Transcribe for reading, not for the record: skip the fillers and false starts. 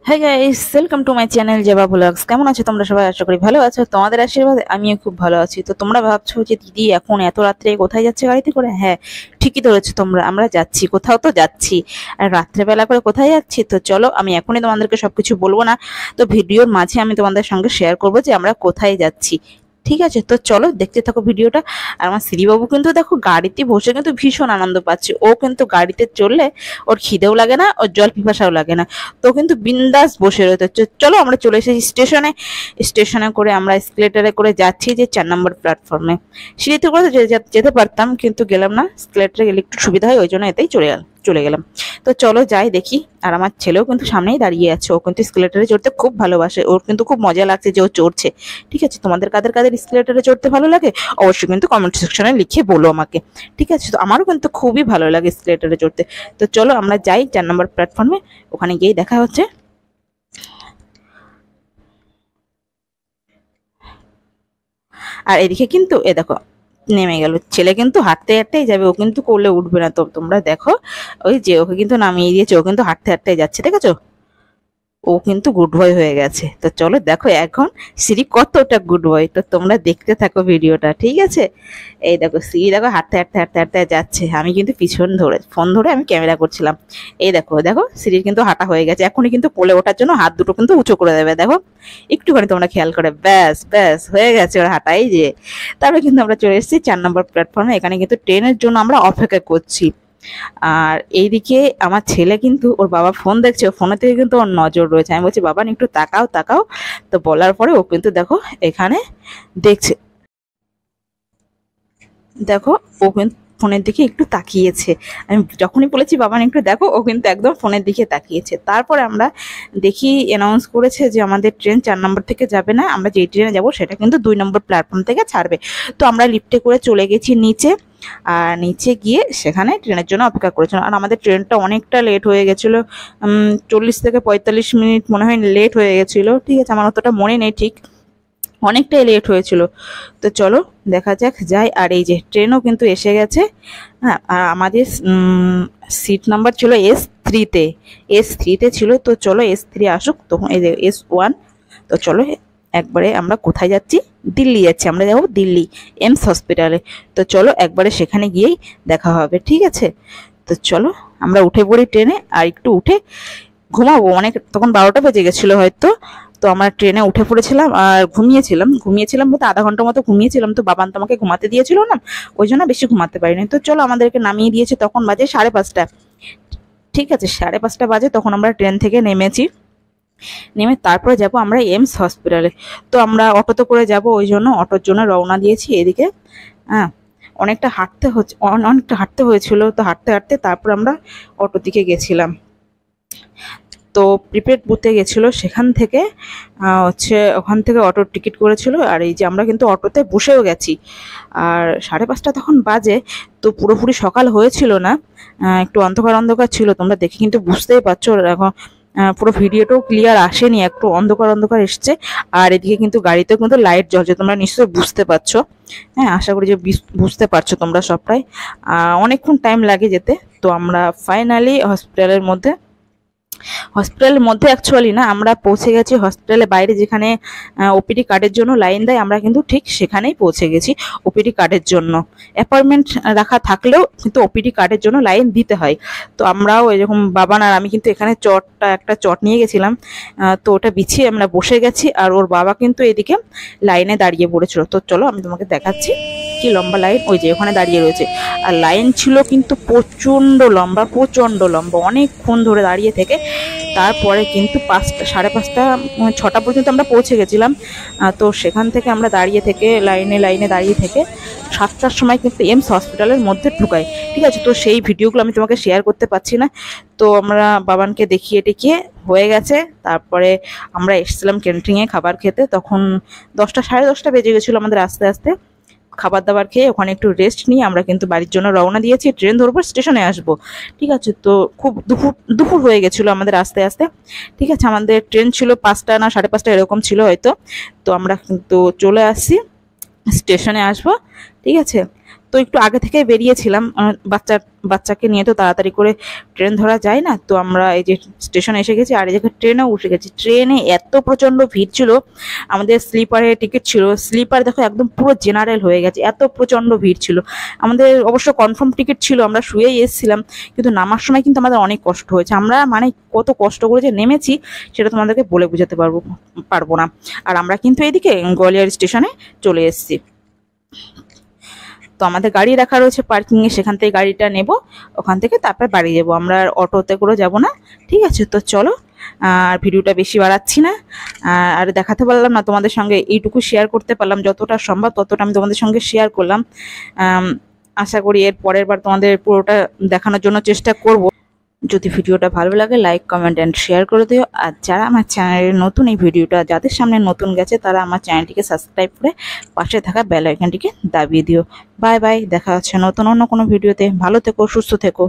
High guys, welcome to my channel Zeba blogs. কেমন আছো তোমরা সবাই? আশা করি ভালো আছো। তোমাদের আশীর্বাদে আমিও খুব ভালো আছি। তো তোমরা ভাবছো যে দিদি এখন এত রাত্রে কোথায় যাচ্ছে গাড়িতে করে? হ্যাঁ, ঠিকই ধরেছো তোমরা, আমরা যাচ্ছি, কোথাও তো যাচ্ছি। আর রাত্রেবেলা করে কোথায় যাচ্ছি তো চলো, আমি এখনই তোমাদেরকে সবকিছু বলবো না, তো ভিডিওর মাঝে আমি তোমাদের সঙ্গে শেয়ার করবো যে আমরা কোথায় যাচ্ছি। ঠিক আছে, তো চলো দেখতে থাকো ভিডিওটা। আর আমার শ্রীবাবু কিন্তু দেখো গাড়িতে বসে কিন্তু ভীষণ আনন্দ পাচ্ছে। ও কিন্তু গাড়িতে চললে ওর খিদেও লাগে না, ওর জল পিপাসাও লাগে না, তো কিন্তু বিন্দাস বসে রয়েছে। চলো আমরা চলে এসেছি স্টেশনে। স্টেশনে করে আমরা এসকেলেটারে করে যাচ্ছি যে 4 নম্বর প্ল্যাটফর্মে। সিঁড়িতে করে তো যেতে পারতাম, কিন্তু গেলাম না। এসকেলেটারে গেলে একটু সুবিধা হয়, ওই জন্য এতেই চলে গেলাম। তো চলো যাই দেখি। আর আমার ছেলেও কিন্তু সামনেই দাঁড়িয়ে আছে, ও কিন্তু এসকেলেটারে চড়তে খুব ভালোবাসে, ওর কিন্তু খুব মজা লাগছে যে ও চড়ছে। ঠিক আছে, তোমাদের কাদের কাদের এসকেলেটারে চড়তে ভালো লাগে অবশ্যই কিন্তু কমেন্ট সেকশনে লিখে বলো আমাকে। ঠিক আছে, তো আমারও কিন্তু খুবই ভালো লাগে এসকেলেটারে চড়তে। তো চলো আমরা যাই 4 নম্বর প্ল্যাটফর্মে, ওখানে গিয়ে দেখা হচ্ছে। আর এদিকে কিন্তু এ দেখো নেমে গেল ছেলে, কিন্তু হাঁটতে হাঁটতেই যাবে, ও কিন্তু কোলে উঠবে না। তো তোমরা দেখো, ওই যে ওকে কিন্তু নামিয়ে দিয়েছে, ও কিন্তু হাঁটতে হাঁটতেই যাচ্ছে, দেখেছো? ও কিন্তু গুড বয় হয়ে গেছে। তো চলো দেখো এখন সিঁড়ি কতটা গুড বয়, তো তোমরা দেখতে থাকো ভিডিওটা। ঠিক আছে, এই দেখো সিঁড়ি, দেখো হাঁটতে হাঁটতে হাঁটতে হাঁটতে যাচ্ছে, আমি কিন্তু পিছন ধরে ফোন ধরে আমি ক্যামেরা করছিলাম। এই দেখো দেখো সিঁড়ির কিন্তু হাঁটা হয়ে গেছে, এখনই কিন্তু কোলে ওঠার জন্য হাত দুটো কিন্তু উঁচু করে দেবে। দেখো একটুখানি তোমরা খেয়াল করে, ব্যাস ব্যাস হয়ে গেছে ওর হাঁটা। এই যে তারপরে কিন্তু আমরা চলে এসেছি 4 নম্বর প্ল্যাটফর্মে, এখানে কিন্তু ট্রেনের জন্য আমরা অপেক্ষা করছি। আর এইদিকে আমার ছেলে কিন্তু ওর বাবা ফোন দেখছে, ফোনের থেকে কিন্তু ওর নজর রয়েছে। আমি বলছি বাবা একটু তাকাও তাকাও, তো বলার পরে ও কিন্তু দেখো এখানে দেখছে। দেখো ও কিন্তু ফোনের দিকে একটু তাকিয়েছে। আমি যখনই বলেছি বাবা একটু দেখো, ও কিন্তু একদম ফোনের দিকে তাকিয়েছে। তারপরে আমরা দেখি অ্যানাউন্স করেছে যে আমাদের ট্রেন 4 নম্বর থেকে যাবে না, আমরা যেই ট্রেনে যাব সেটা কিন্তু 2 নম্বর প্ল্যাটফর্ম থেকে ছাড়বে। তো আমরা লিফটে করে চলে গেছি নিচে। আর নিচে গিয়ে সেখানে ট্রেনের জন্য অপেক্ষা করেছিলাম। আর আমাদের ট্রেনটা অনেকটা লেট হয়ে গেছিলো, 40 থেকে 45 মিনিট মনে হয় লেট হয়ে গেছিলো। ঠিক আছে, আমার অতটা মনে নেই ঠিক, অনেকটাই লেট হয়েছিল। তো চলো দেখা যাক যাই। আর এই যে ট্রেনও কিন্তু এসে গেছে। হ্যাঁ, আর আমাদের সিট নাম্বার ছিল S3-তে, S3-তে ছিল। তো চলো S3 আসুক, তখন এই যে S1। তো চলো একবারে আমরা কোথায় যাচ্ছি, দিল্লি যাচ্ছি, আমরা যাবো দিল্লি এমস হসপিটালে। তো চলো একবারে সেখানে গিয়েই দেখা হবে। ঠিক আছে, তো চলো আমরা উঠে পড়ি ট্রেনে, আর একটু উঠে ঘুমাবো। অনেক তখন 12টা বেজে গেছিলো হয়তো। তো আমরা ট্রেনে উঠে পড়েছিলাম আর ঘুমিয়েছিলাম বলতে আধা ঘন্টা মতো ঘুমিয়েছিলাম। তো বাবান তো আমাকে ঘুমাতে দিয়েছিল না, ওই জন্য বেশি ঘুমাতে পারিনি। তো চলো আমাদেরকে নামিয়ে দিয়েছে, তখন বাজে 5:30। ঠিক আছে, 5:30 বাজে, তখন আমরা ট্রেন থেকে নেমেছি। নেমে তারপরে যাব আমরা এমস হসপিটালে। তো আমরা অটোতে করে যাব, ওই জন্য অটোর জন্য রওনা দিয়েছি এদিকে। হ্যাঁ, অনেকটা হাঁটতে হয়েছিল। তো হাঁটতে হাঁটতে তারপর আমরা অটো দিকে গেছিলাম। তো প্রিপেড বুথে গেছিলো, সেখান থেকে ওখান থেকে অটোর টিকিট করেছিল। আর এই যে আমরা কিন্তু অটোতে বসেও গেছি। আর 5:30 তখন বাজে, তো পুরোপুরি সকাল হয়েছিল না, একটু অন্ধকার অন্ধকার ছিল। তোমরা দেখে কিন্তু বুঝতেই পারছো এখন পুরো ভিডিওটাও ক্লিয়ার আসেনি, একটু অন্ধকার অন্ধকার এসছে। আর এদিকে কিন্তু গাড়িতেও কিন্তু লাইট জ্বলছে, তোমরা নিশ্চয়ই বুঝতে পারছো। হ্যাঁ, আশা করি যে বুঝতে পারছো তোমরা সবটাই। অনেকক্ষণ টাইম লাগে যেতে। তো আমরা ফাইনালি হসপিটালের মধ্যে অ্যাকচুয়ালি না, আমরা পৌঁছে গেছি হসপিটালের বাইরে, যেখানে ওপিডি কার্ডের জন্য লাইন দেয়, আমরা কিন্তু ঠিক সেখানেই পৌঁছে গেছি। ওপিডি কার্ডের জন্য অ্যাপয়েন্টমেন্ট রাখা থাকলেও কিন্তু ওপিডি কার্ডের জন্য লাইন দিতে হয়। তো আমরাও এরকম বাবান আর আমি কিন্তু এখানে একটা চট নিয়ে গেছিলাম। তো ওটা বিছিয়ে আমরা বসে গেছি, আর ওর বাবা কিন্তু এদিকে লাইনে দাঁড়িয়ে পড়েছিল। তো চলো আমি তোমাকে দেখাচ্ছি কি লম্বা লাইন, ওই যে ওখানে দাঁড়িয়ে রয়েছে। আর লাইন ছিল কিন্তু প্রচণ্ড লম্বা, অনেকক্ষণ ধরে দাঁড়িয়ে থেকে তারপরে কিন্তু 5:30 6টা পর্যন্ত আমরা পৌঁছে গেছিলাম। তো সেখান থেকে আমরা দাঁড়িয়ে থেকে লাইনে দাঁড়িয়ে থেকে 7টার সময় কিন্তু এমস হসপিটালের মধ্যে ঢুকাই। ঠিক আছে, তো সেই ভিডিওগুলো আমি তোমাকে শেয়ার করতে পারছি না। তো আমরা বাবানকে দেখিয়ে টেকিয়ে হয়ে গেছে। তারপরে আমরা এসেছিলাম ক্যান্টিনে খাবার খেতে, তখন 10টা 10:30 বেজে গেছিলো আমাদের আস্তে আস্তে। খাবার দাবার খেয়ে ওখানে একটু রেস্ট নিয়ে আমরা কিন্তু বাড়ির জন্য রওনা দিয়েছি, ট্রেন ধরবো, স্টেশনে আসবো। ঠিক আছে, তো খুব দুপুর হয়ে গেছিলো আমাদের আস্তে আস্তে। ঠিক আছে, আমাদের ট্রেন ছিল 5টা না 5:30 এরকম ছিল হয়তো। তো আমরা কিন্তু চলে আসছি, স্টেশনে আসবো। ঠিক আছে, তো একটু আগে থেকে বেরিয়েছিলাম, বাচ্চাকে নিয়ে তো তাড়াতাড়ি করে ট্রেন ধরা যায় না। তো আমরা এই যে স্টেশনে এসে গেছি, আর এই জায়গায় ট্রেনেও উঠে গেছি। ট্রেনে এত প্রচণ্ড ভিড় ছিল, আমাদের স্লিপারে টিকিট ছিল, স্লিপার দেখো একদম পুরো জেনারেল হয়ে গেছে, এত প্রচণ্ড ভিড় ছিল। আমাদের অবশ্য কনফার্ম টিকিট ছিল, আমরা শুয়েই এসেছিলাম, কিন্তু নামার সময় কিন্তু আমাদের অনেক কষ্ট হয়েছে। আমরা মানে কত কষ্ট করে যে নেমেছি সেটা তোমাদেরকে বলে বোঝাতে পারবো না। আর আমরা কিন্তু এদিকে গোয়ালিয়র স্টেশনে চলে এসেছি। তো আমাদের গাড়ি রাখা রয়েছে পার্কিংয়ে, সেখান থেকে গাড়িটা নেব, ওখান থেকে তারপর বাড়ি যাবো। আমরা আর অটোতে করে যাব না, ঠিক আছে? তো চলো, আর ভিডিওটা বেশি বাড়াচ্ছি না, আর দেখাতে পারলাম না তোমাদের সঙ্গে, এইটুকু শেয়ার করতে পারলাম, যতটা সম্ভব ততটা আমি তোমাদের সঙ্গে শেয়ার করলাম। আশা করি এর পরের বার তোমাদের পুরোটা দেখানোর জন্য চেষ্টা করব। যদি ভিডিওটা ভালো লাগে লাইক কমেন্ট অ্যান্ড শেয়ার করে দিও। আর যারা আমার চ্যানেলে নতুন, এই ভিডিওটা যাদের সামনে নতুন গেছে তারা আমার চ্যানেলটিকে সাবস্ক্রাইব করে পাশে থাকা বেল আইকনটিকে দাবিয়ে দিও। বাই বাই, দেখা হচ্ছে নতুন অন্য কোনো ভিডিওতে। ভালো থেকো, সুস্থ থেকো।